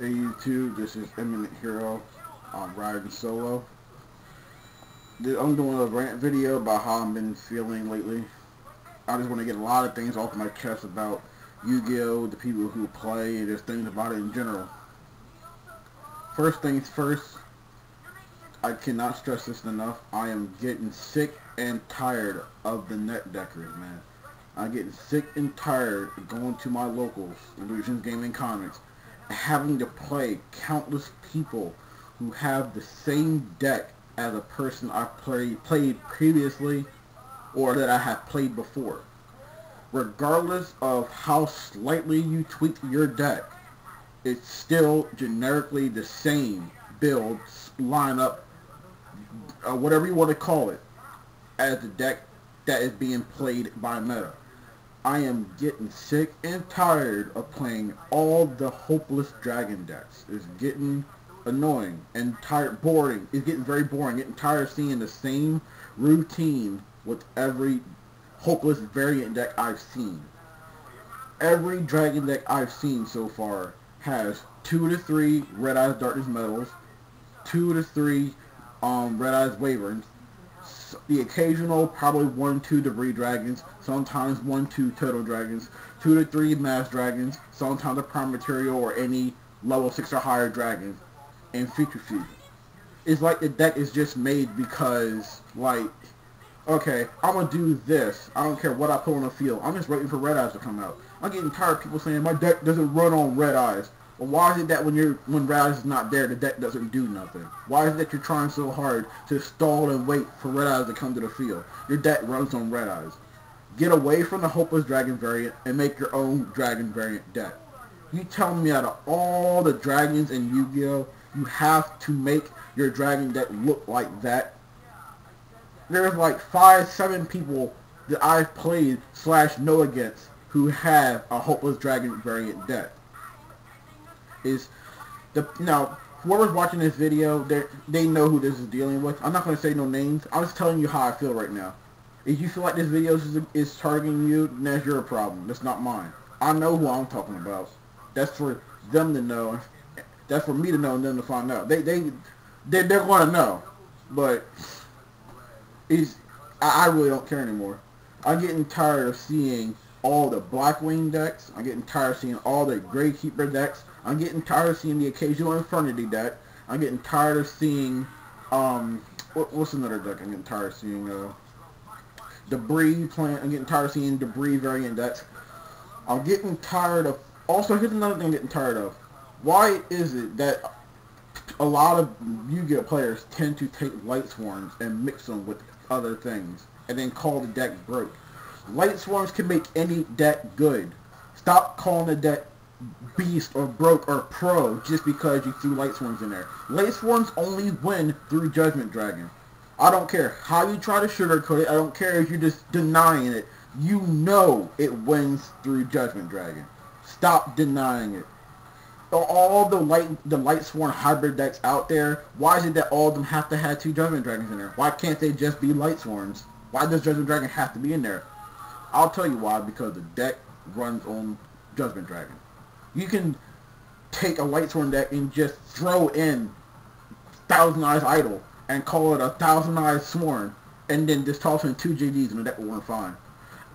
Hey YouTube, this is Eminent Hero. I'm riding solo. I'm doing a rant video about how I've been feeling lately. I just want to get a lot of things off my chest about Yu-Gi-Oh!, the people who play, and just things about it in general. First things first, I cannot stress this enough. I am getting sick and tired of the net deckers, man. I'm getting sick and tired of going to my locals, Illusions Gaming Comics, having to play countless people who have the same deck as a person I played previously or that I have played before. Regardless of how slightly you tweak your deck, it's still generically the same build, lineup, whatever you want to call it, as the deck that is being played by meta. I am getting sick and tired of playing all the hopeless dragon decks. It's getting annoying and boring. It's getting very boring. Getting tired of seeing the same routine with every hopeless variant deck I've seen. Every dragon deck I've seen so far has 2 to 3 Red Eyes Darkness Metals, 2 to 3 Red Eyes Wyverns, the occasional probably 1-2 Debris Dragons, sometimes 1-2 Turtle Dragons, 2 to 3 Mass Dragons, sometimes a Prime Material or any level 6 or higher dragons, and Future Fusion. It's like the deck is just made because, like, okay, I'm going to do this. I don't care what I put on the field. I'm just waiting for Red Eyes to come out. I'm getting tired of people saying my deck doesn't run on Red Eyes. Well, why is it that when Red Eyes is not there, the deck doesn't do nothing? Why is it that you're trying so hard to stall and wait for Red Eyes to come to the field? Your deck runs on Red Eyes. Get away from the Hopeless Dragon variant and make your own Dragon variant deck. You telling me out of all the dragons in Yu-Gi-Oh!, you have to make your dragon deck look like that? There's like 5-7 people that I've played / know against who have a Hopeless Dragon variant deck. Now, whoever's watching this video, they know who this is dealing with. I'm not going to say no names. I'm just telling you how I feel right now. If you feel like this video is targeting you, then that's your problem. That's not mine. I know who I'm talking about. That's for them to know. That's for me to know and them to find out. They're going to know. But I really don't care anymore. I'm getting tired of seeing all the Blackwing decks. I'm getting tired of seeing all the Gravekeeper decks. I'm getting tired of seeing the occasional Infernity deck. I'm getting tired of seeing, what's another deck I'm getting tired of seeing? Debris plant. I'm getting tired of seeing Debris variant decks. I'm getting tired of, also here's another thing I'm getting tired of. Why is it that a lot of Yu-Gi-Oh! Players tend to take Light Swarms and mix them with other things and then call the deck broke? Light Swarms can make any deck good. Stop calling the deck beast or broke or pro just because you threw Light Swarms in there. Light Swarms only win through Judgment Dragon. I don't care how you try to sugarcoat it. I don't care if you're just denying it. You know it wins through Judgment Dragon. Stop denying it. All the Light Swarm hybrid decks out there, why is it that all of them have to have 2 Judgment Dragons in there? Why can't they just be Light Swarms? Why does Judgment Dragon have to be in there? I'll tell you why, because the deck runs on Judgment Dragon. You can take a Light Swarm deck and just throw in Thousand Eyes Idol and call it a Thousand Eyes Swarm and then just toss in 2 JDs and the deck will run fine.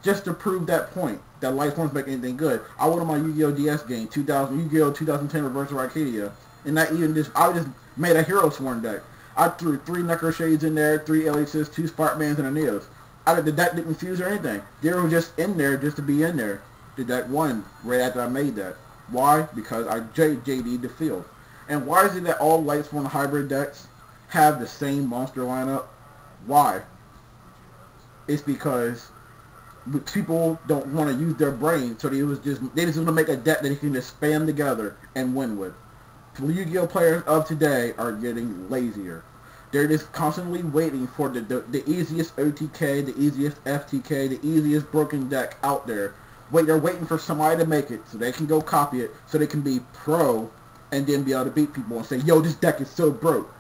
Just to prove that point, that Light Swarms make anything good, I went on my Yu-Gi-Oh! DS game, Yu-Gi-Oh! 2010 Reverse Arcadia, and I just made a Hero Swarm deck. I threw 3 Necro Shades in there, 3 Elixirs, 2 Sparkmans, and a Neos. The deck didn't fuse or anything. They were just in there just to be in there. The deck won right after I made that. Why? Because I JD'd the field. And why is it that all Light Swarm hybrid decks have the same monster lineup? Why? It's because people don't want to use their brain, so they just want to make a deck that they can just spam together and win with. The Yu-Gi-Oh! Players of today are getting lazier. They're just constantly waiting for the easiest OTK, the easiest FTK, the easiest broken deck out there. They're waiting for somebody to make it so they can go copy it, so they can be pro and then be able to beat people and say, yo, this deck is so broke.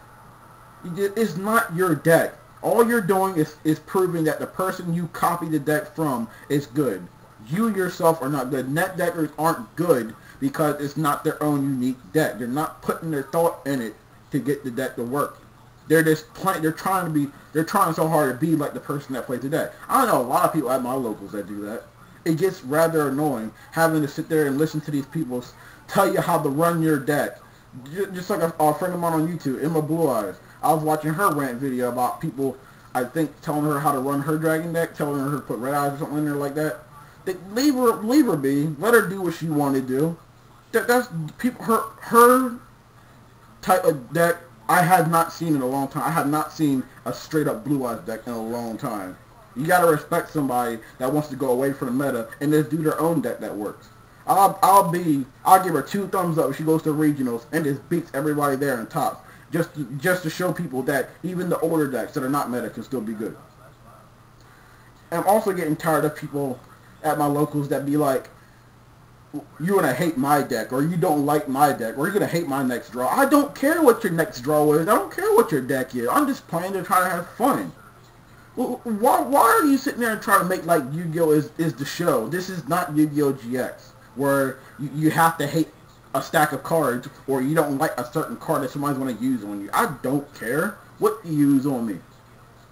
It's not your deck. All you're doing is proving that the person you copy the deck from is good. You yourself are not good. Net deckers aren't good because it's not their own unique deck. They're not putting their thought in it to get the deck to work. They're just playing. They're trying so hard to be like the person that plays the deck. I know a lot of people at my locals that do that. It gets rather annoying having to sit there and listen to these people tell you how to run your deck. Just like a friend of mine on YouTube, Emma Blue Eyes. I was watching her rant video about people, I think, telling her how to run her dragon deck, telling her to put red eyes or something in there like that. Leave her be. Let her do what she wanted to do. That's people. Her type of deck I have not seen in a long time. I have not seen a straight up Blue Eyes deck in a long time. You gotta respect somebody that wants to go away from the meta and just do their own deck that works. I'll give her 2 thumbs up if she goes to regionals and just beats everybody there in top. Just to show people that even the older decks that are not meta can still be good. And I'm also getting tired of people at my locals that be like, you're gonna hate my deck, or you don't like my deck, or you're gonna hate my next draw. I don't care what your next draw is. I don't care what your deck is. I'm just playing to try to have fun. Why are you sitting there and trying to make like Yu-Gi-Oh is the show? This is not Yu-Gi-Oh GX, where you have to hate a stack of cards, or you don't like a certain card that somebody's going to use on you. I don't care what you use on me.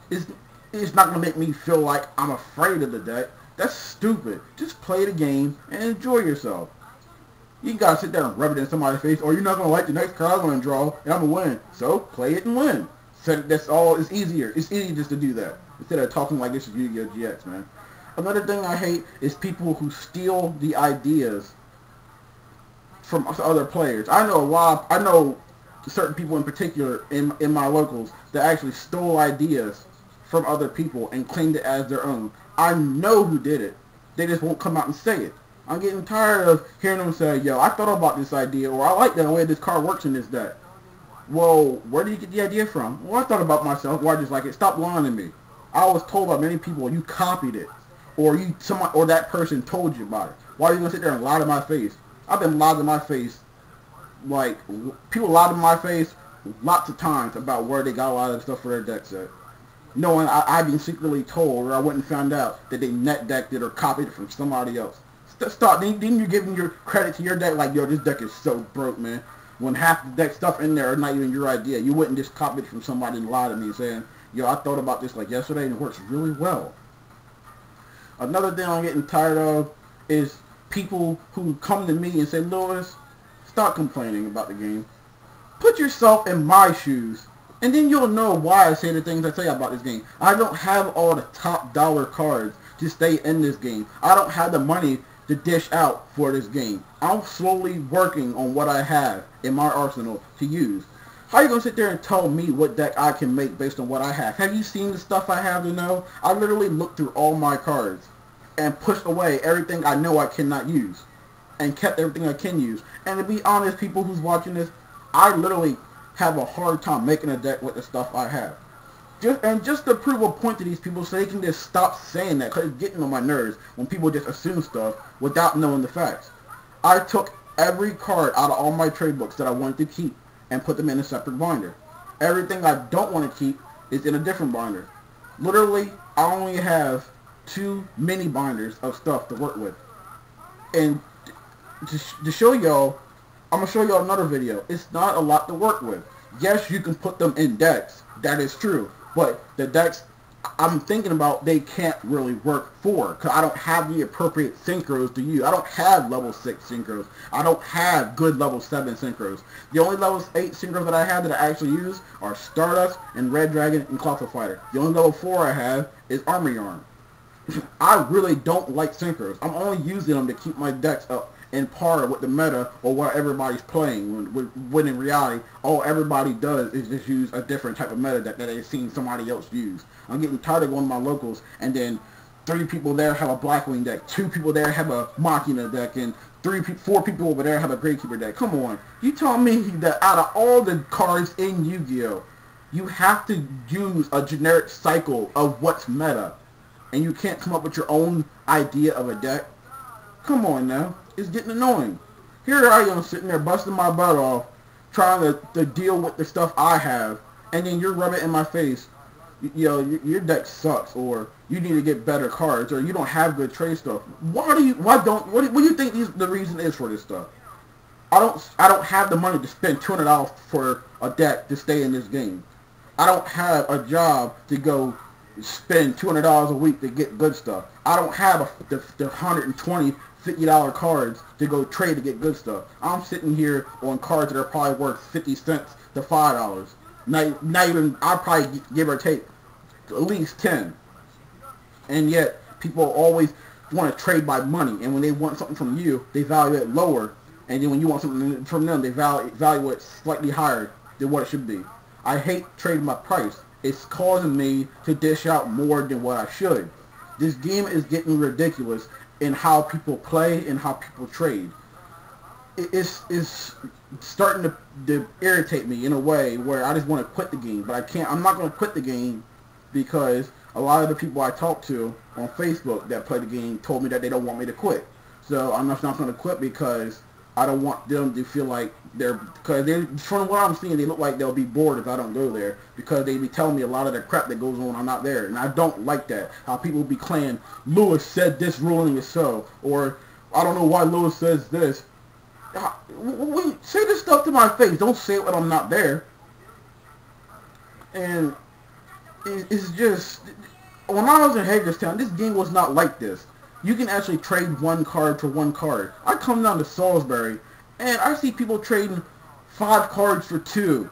It's not going to make me feel like I'm afraid of the deck. That's stupid. Just play the game and enjoy yourself. You got to sit there and rub it in somebody's face, or you're not going to like the next card I'm going to draw, and I'm going to win. So, play it and win. So that's all. It's easier. It's easy just to do that, instead of talking like this is Yu-Gi-Oh GX, man. Another thing I hate is people who steal the ideas from other players. I know certain people in particular in my locals that actually stole ideas from other people and claimed it as their own. I know who did it. They just won't come out and say it. I'm getting tired of hearing them say, yo, I thought about this idea, or I like the way this card works in this deck. Well, where did you get the idea from? Well, I thought about myself. Well, I just like it. Stop lying to me. I was told by many people you copied it, or that person told you about it. Why are you gonna sit there and lie to my face? I've been lied to my face, like people lied to my face lots of times about where they got a lot of stuff for their deck set. Knowing I've been secretly told, or I wouldn't found out that they net decked it or copied it from somebody else. Stop. Then you're giving your credit to your deck like, yo, this deck is so broke, man. When half the deck stuff in there is not even your idea. You wouldn't just copy it from somebody and lie to me saying, yo, I thought about this like yesterday and it works really well. Another thing I'm getting tired of is people who come to me and say, Lewis, stop complaining about the game. Put yourself in my shoes, and then you'll know why I say the things I say about this game. I don't have all the top dollar cards to stay in this game. I don't have the money to dish out for this game. I'm slowly working on what I have in my arsenal to use. How are you going to sit there and tell me what deck I can make based on what I have? Have you seen the stuff I have to know? I literally looked through all my cards and pushed away everything I know I cannot use and kept everything I can use. And to be honest, people who's watching this, I literally have a hard time making a deck with the stuff I have. Just to prove a point to these people so they can just stop saying that, because it's getting on my nerves when people just assume stuff without knowing the facts. I took every card out of all my trade books that I wanted to keep and put them in a separate binder. Everything I don't want to keep is in a different binder. Literally, I only have 2 mini binders of stuff to work with. And to show y'all, I'm going to show y'all another video. It's not a lot to work with. Yes, you can put them in decks. That is true. But the decks I'm thinking about, they can't really work for, because I don't have the appropriate synchros to use. I don't have level 6 synchros. I don't have good level 7 synchros. The only level 8 synchros that I have that I actually use are Stardust and Red Dragon and Clockwork Fighter. The only level 4 I have is Armor Yarn. I really don't like synchros. I'm only using them to keep my decks up in par with the meta or what everybody's playing, when in reality all everybody does is just use a different type of meta deck that they've seen somebody else use. I'm getting tired of going to my locals and then 3 people there have a Blackwing deck, 2 people there have a Machina deck, and 4 people over there have a Gravekeeper deck. Come on, you tell me that out of all the cards in Yu-Gi-Oh, you have to use a generic cycle of what's meta, and you can't come up with your own idea of a deck? Come on now. It's getting annoying. Here I am sitting there busting my butt off trying to deal with the stuff I have, and then you're rubbing it in my face, yo, your deck sucks, or you need to get better cards, or you don't have good trade stuff. What do you think the reason is for this stuff? I don't have the money to spend $200 for a deck to stay in this game. I don't have a job to go spend $200 a week to get good stuff. I don't have the $120, $50 cards to go trade to get good stuff. I'm sitting here on cards that are probably worth 50 cents to $5. Not even, I'll probably give or take at least 10. And yet, people always want to trade by money. And when they want something from you, they value it lower. And then when you want something from them, they value it slightly higher than what it should be. I hate trading by price. It's causing me to dish out more than what I should. This game is getting ridiculous in how people play and how people trade. It's starting to irritate me in a way where I just want to quit the game, but I can't. I'm not going to quit the game because a lot of the people I talk to on Facebook that play the game told me that they don't want me to quit. So I'm just not going to quit because I don't want them to feel like from what I'm seeing, they look like they'll be bored if I don't go there because they be telling me a lot of the crap that goes on. I'm not there, and I don't like that. How people be claiming Lewis said this ruling is so, or I don't know why Lewis says this. Say this stuff to my face. Don't say it when I'm not there. And it's just, when I was in Hagerstown, this game was not like this. You can actually trade one card for one card. I come down to Salisbury, and I see people trading 5 cards for 2,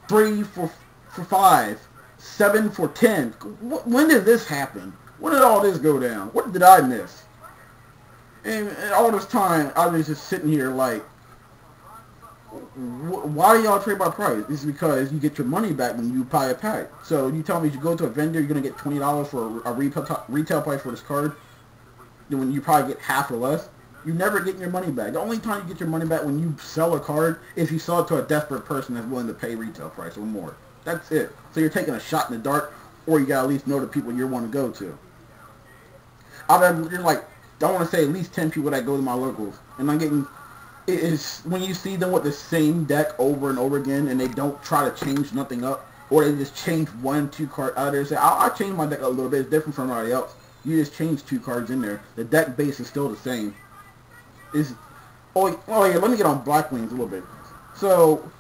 3 for 5, 7 for 10. When did this happen? When did all this go down? What did I miss? And all this time, I was just sitting here like, why do y'all trade by price? It's because you get your money back when you buy a pack. So you tell me you go to a vendor, you're going to get $20 for a retail price for this card, then when you probably get half or less. You never get your money back. The only time you get your money back when you sell a card is you sell it to a desperate person that's willing to pay retail price or more. That's it. So you're taking a shot in the dark, or you got to at least know the people you want to go to. There's like, I want to say at least 10 people that go to my locals, and I'm getting, it is when you see them with the same deck over and over again, and they don't try to change nothing up, or they just change 1, 2 cards out of there. Say, I'll change my deck a little bit. It's different from everybody else. You just change 2 cards in there. The deck base is still the same. Oh yeah, let me get on Black Wings a little bit. So,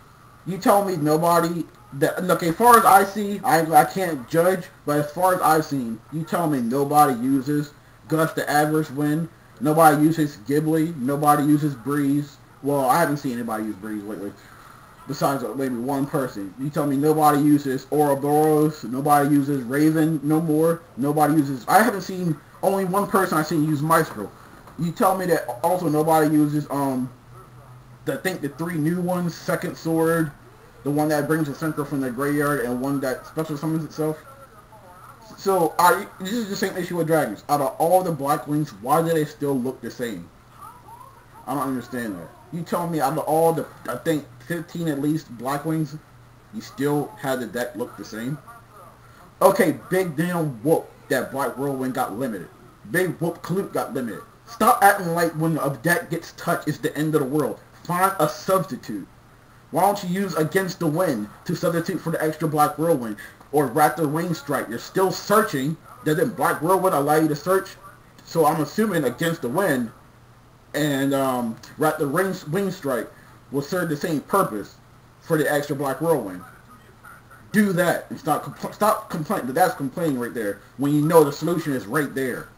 you tell me nobody, okay, as far as I see, I can't judge, but as far as I've seen, you tell me nobody uses Gust the Adverse Wind, nobody uses Ghibli, nobody uses Breeze. Well, I haven't seen anybody use Breeze lately, besides maybe one person. You tell me nobody uses Ouroboros, nobody uses Raven no more, nobody uses, I haven't seen, only one person I've seen use Maestro. You tell me that also nobody uses, I think the 3 new ones, Second Sword, the one that brings the Synchro from the graveyard, and one that special summons itself. So, this is the same issue with Dragons. Out of all the Black Wings, why do they still look the same? I don't understand that. You tell me out of all the, I think, 15 at least Black Wings, you still had the deck look the same? Okay, Big Damn Whoop, that Black Whirlwind got limited. Big Whoop Klute got limited. Stop acting like when a deck gets touched, it's the end of the world. Find a substitute. Why don't you use Against the Wind to substitute for the extra Black Whirlwind? Or Raptor Wing Strike. You're still searching. Doesn't Black Whirlwind allow you to search? So I'm assuming Against the Wind and Raptor Wing Strike will serve the same purpose for the extra Black Whirlwind. Do that and stop complaining. That's complaining right there when you know the solution is right there.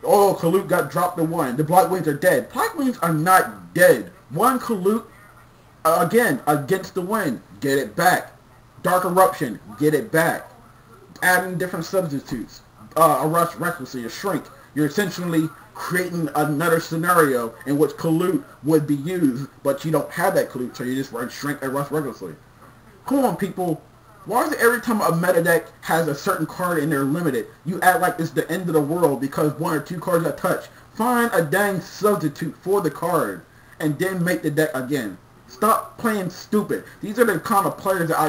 Oh, Klute got dropped to 1. The Black Wings are dead. Black Wings are not dead. 1 Klute, again, Against the Wind, get it back. Dark Eruption, get it back. Adding different substitutes. Arrest Recklessly, a Shrink. You're essentially creating another scenario in which Klute would be used, but you don't have that Klute, so you just run Shrink and Arrest Recklessly. Come on, people. Why is it every time a meta deck has a certain card and they're limited, you act like it's the end of the world because 1 or 2 cards got touched? Find a dang substitute for the card and then make the deck again. Stop playing stupid. These are the kind of players that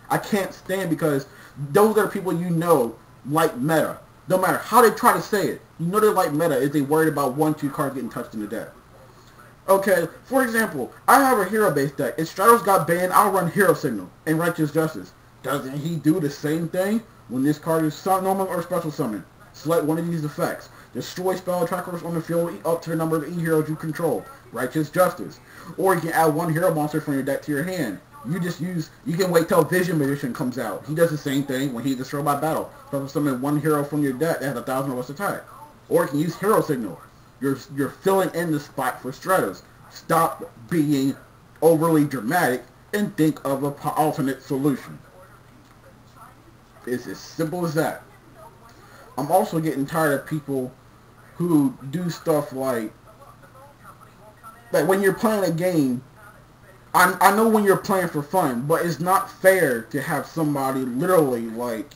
I can't stand because those are the people you know like meta. No matter how they try to say it, you know they like meta if they worried about 1, 2 cards getting touched in the deck. Okay, for example, I have a hero-based deck. If Stratos got banned, I'll run Hero Signal and Righteous Justice. Doesn't he do the same thing when this card is normal or special summon? Select one of these effects. Destroy spell attackers on the field up to the number of E-heroes you control. Righteous Justice. Or you can add one hero monster from your deck to your hand. You can wait till Vision Magician comes out. He does the same thing when he's destroyed by battle. So summon one hero from your deck that has 1,000 or less attack. Or you can use Hero Signal. You're filling in the spot for Stratos. Stop being overly dramatic and think of an alternate solution. It's as simple as that. I'm also getting tired of people who do stuff like when you're playing a game, I know when you're playing for fun, but it's not fair to have somebody literally like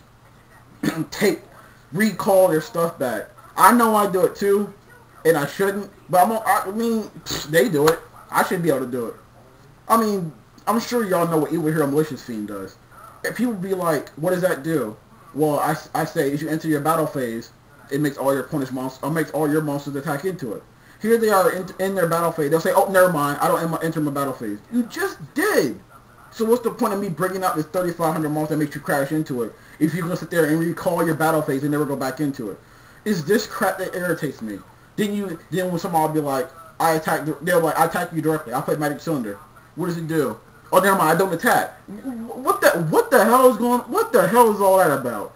recall their stuff back. I know I do it too, and I shouldn't, but I mean, they do it. I should be able to do it. I mean, I'm sure y'all know what Evil Hero Malicious Fiend does. If people be like, what does that do? Well, I say, as you enter your battle phase, it makes all your opponent's monsters, makes all your monsters attack into it. Here they are in their battle phase. They'll say, oh, never mind, I don't enter my battle phase. You just did. So what's the point of me bringing out this 3,500 monster that makes you crash into it if you're going to sit there and recall your battle phase and never go back into it? It's this crap that irritates me. Then when somebody will be like, I attack you directly. I play Magic Cylinder. What does it do? Oh, never mind, I don't attack. What the hell is all that about?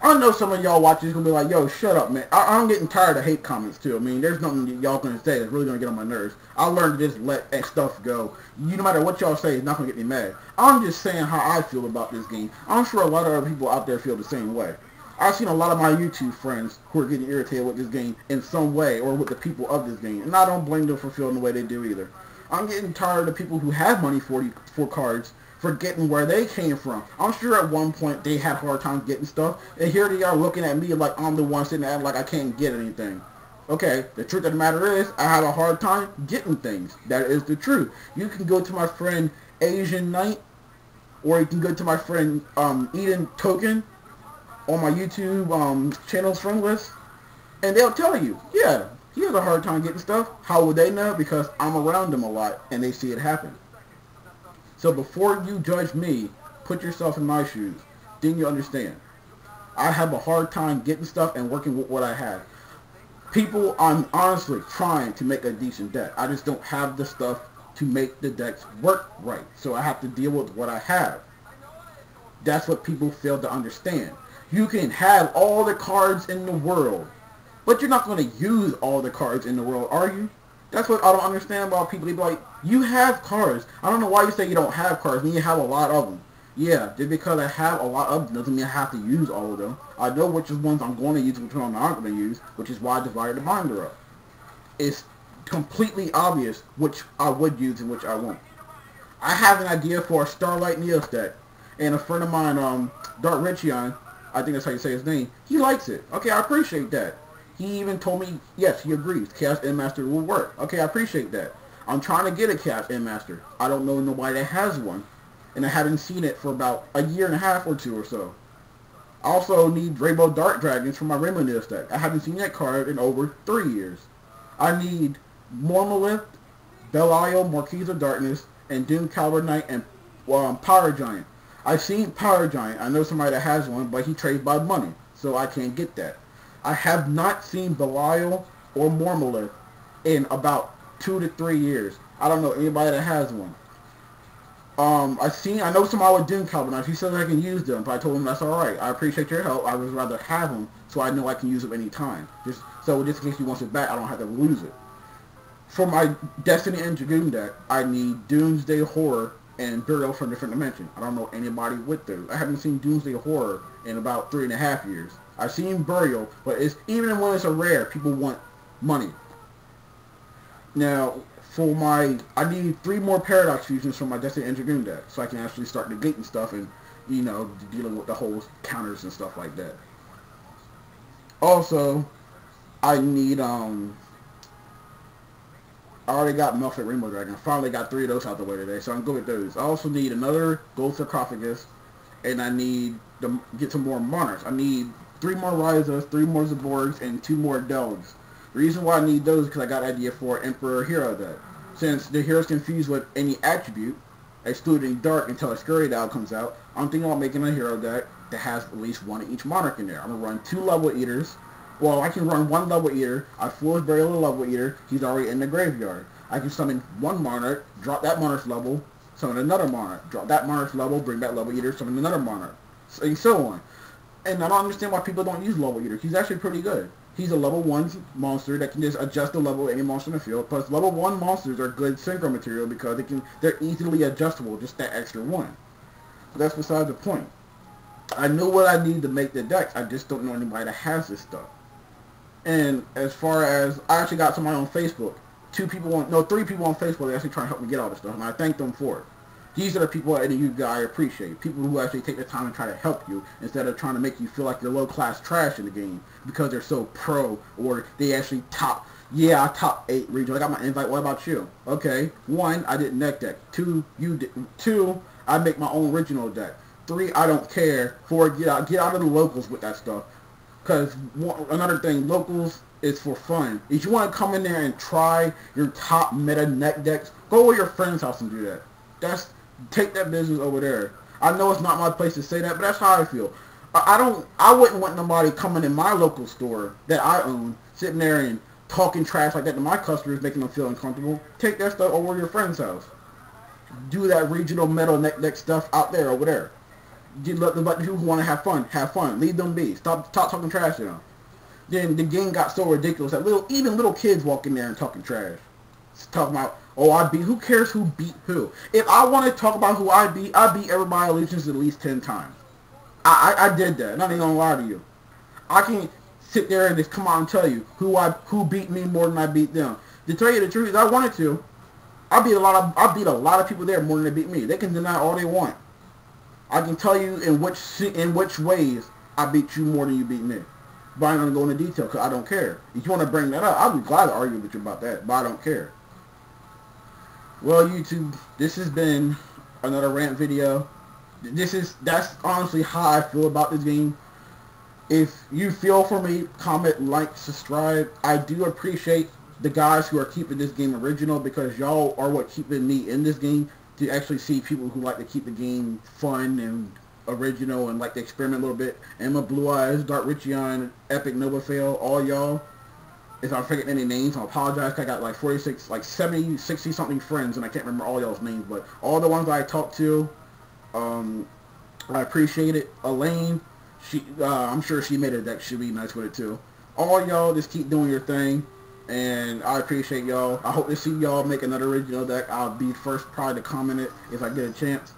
I know some of y'all watching is going to be like, yo, shut up, man. I'm getting tired of hate comments, too. I mean, there's nothing that y'all going to say that's really going to get on my nerves. I learned to just let that stuff go. No matter what y'all say, it's not going to get me mad. I'm just saying how I feel about this game. I'm sure a lot of other people out there feel the same way. I've seen a lot of my YouTube friends who are getting irritated with this game in some way, or with the people of this game, and I don't blame them for feeling the way they do either. I'm getting tired of people who have money for cards forgetting where they came from. I'm sure at one point they had hard time getting stuff, and here they are looking at me like I'm the one sitting there like I can't get anything. Okay, the truth of the matter is, I have a hard time getting things. That is the truth. You can go to my friend Asian Knight, or you can go to my friend Eden Token on my YouTube channels friend list, and they'll tell you, yeah, he has a hard time getting stuff. How would they know? Because I'm around them a lot, and they see it happen. So before you judge me, put yourself in my shoes. Then you understand. I have a hard time getting stuff and working with what I have. People, I'm honestly trying to make a decent deck. I just don't have the stuff to make the decks work right. So I have to deal with what I have. That's what people fail to understand. You can have all the cards in the world, but you're not going to use all the cards in the world, are you? That's what I don't understand about people. They be like, you have cards. I don't know why you say you don't have cards when you have a lot of them. Yeah, just because I have a lot of them doesn't mean I have to use all of them. I know which ones I'm going to use and which ones I'm not going to use, which is why I divided the binder up. It's completely obvious which I would use and which I won't. I have an idea for a Starlight Neos deck, and a friend of mine, Dark Richion, I think that's how you say his name, he likes it. Okay, I appreciate that. He even told me, yes, he agrees. Chaos Endmaster will work. Okay, I appreciate that. I'm trying to get a Chaos Endmaster. I don't know nobody that has one. And I haven't seen it for about a year and a half or two or so. I also need Rainbow Dark Dragons for my Rainbow Neos deck. I haven't seen that card in over 3 years. I need Mormalith, Belial, Marquise of Darkness, and Doom Caliber Knight and Power Giant. I've seen Power Giant. I know somebody that has one, but he trades by money, so I can't get that. I have not seen Belial or Mormalith in about 2 to 3 years. I don't know anybody that has one. I know somebody with Doom Caliber Knights. He says I can use them, but I told him that's alright. I appreciate your help. I would rather have them so I know I can use them anytime. Just in case he wants it back, I don't have to lose it. For my Destiny and Dragoon deck, I need Doomsday Horror and Burial from Different Dimension. I don't know anybody with those. I haven't seen Doomsday Horror in about 3.5 years. I've seen Burial, but even when it's a rare, people want money. Now, I need 3 more Paradox Fusions for my Destiny and Dragoon deck, so I can actually start negating stuff and, dealing with the whole counters and stuff like that. Also, I need, I already got Melfit Rainbow Dragon. I finally got 3 of those out the way today, so I'm good with those. I also need another Gold Sarcophagus, and I need to get some more Monarchs. I need 3 more Ryzas, 3 more Zaborgs, and 2 more Delgs. The reason why I need those is because I got an idea for Emperor Hero deck. Since the hero's confused with any attribute, excluding Dark until a Scurry Dial comes out, I'm thinking about making a hero deck that has at least 1 of each Monarch in there. I'm going to run 2 Level Eaters, Well, I can run one level eater. I full his burial level eater. He's already in the graveyard. I can summon one monarch, drop that monarch's level, summon another monarch, drop that monarch's level, bring back level eater, summon another monarch, and so on. And I don't understand why people don't use level eater. He's actually pretty good. He's a level 1 monster that can just adjust the level of any monster in the field. Plus, level 1 monsters are good synchro material because they're easily adjustable, just that extra one. But that's beside the point. I know what I need to make the decks. I just don't know anybody that has this stuff. And as far as, I actually got somebody on Facebook. 3 people on Facebook that actually trying to help me get all this stuff, and I thank them for it. These are the people that you guys appreciate. People who actually take the time and try to help you instead of trying to make you feel like you're low-class trash in the game because they're so pro or they actually top 8 regional. I got my invite. What about you? Okay. 1, I didn't deck. 2, you did. 2, I make my own original deck. 3, I don't care. 4, get out of the locals with that stuff. Because another thing, locals is for fun. If you want to come in there and try your top meta decks, go to your friend's house and do that. Take that business over there. I know it's not my place to say that, but that's how I feel. I wouldn't want nobody coming in my local store that I own, sitting there and talking trash like that to my customers, making them feel uncomfortable. Take that stuff over to your friend's house. Do that regional metal deck stuff out there, over there. Let the people who want to have fun. Leave them be. Stop talking trash to them. Then the game got so ridiculous that even little kids walk in there and talking trash. Talking about, oh, I beat. Who cares who beat who? If I want to talk about who I beat everybody Allegiance at least 10 times. I did that. Not even gonna lie to you. I can sit there and just come out and tell you who beat me more than I beat them. To tell you the truth, if I wanted to, I beat a lot of people there more than they beat me. They can deny all they want. I can tell you in which ways I beat you more than you beat me. But I'm gonna go into detail because I don't care. If you want to bring that up, I'll be glad to argue with you about that. But I don't care. Well, YouTube, this has been another rant video. That's honestly how I feel about this game. If you feel for me, comment, like, subscribe. I do appreciate the guys who are keeping this game original because y'all are what keeping me in this game, to actually see people who like to keep the game fun and original and like to experiment a little bit. Emma Blue Eyes, Dark Richion, Epic Nova Fail, all y'all. If I'm forgetting any names, I apologize. I got like 46, like 70, 60 something friends, and I can't remember all y'all's names, but all the ones I talked to, I appreciate it. Elaine, I'm sure she made a deck. She'll be nice with it too. All y'all, just keep doing your thing, and I appreciate y'all. I hope to see y'all make another original deck. I'll be first probably to comment it if I get a chance.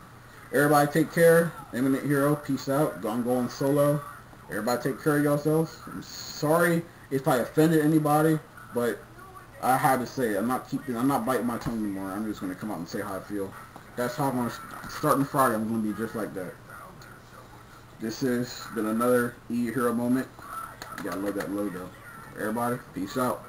Everybody take care. Eminent Hero, peace out. I'm going solo. Everybody take care of yourselves. I'm sorry if I offended anybody, but I had to say it. I'm not biting my tongue anymore. I'm just going to come out and say how I feel. That's how I'm going to, starting Friday, I'm going to be just like that. This has been another E Hero moment. You gotta love that logo. Everybody, peace out.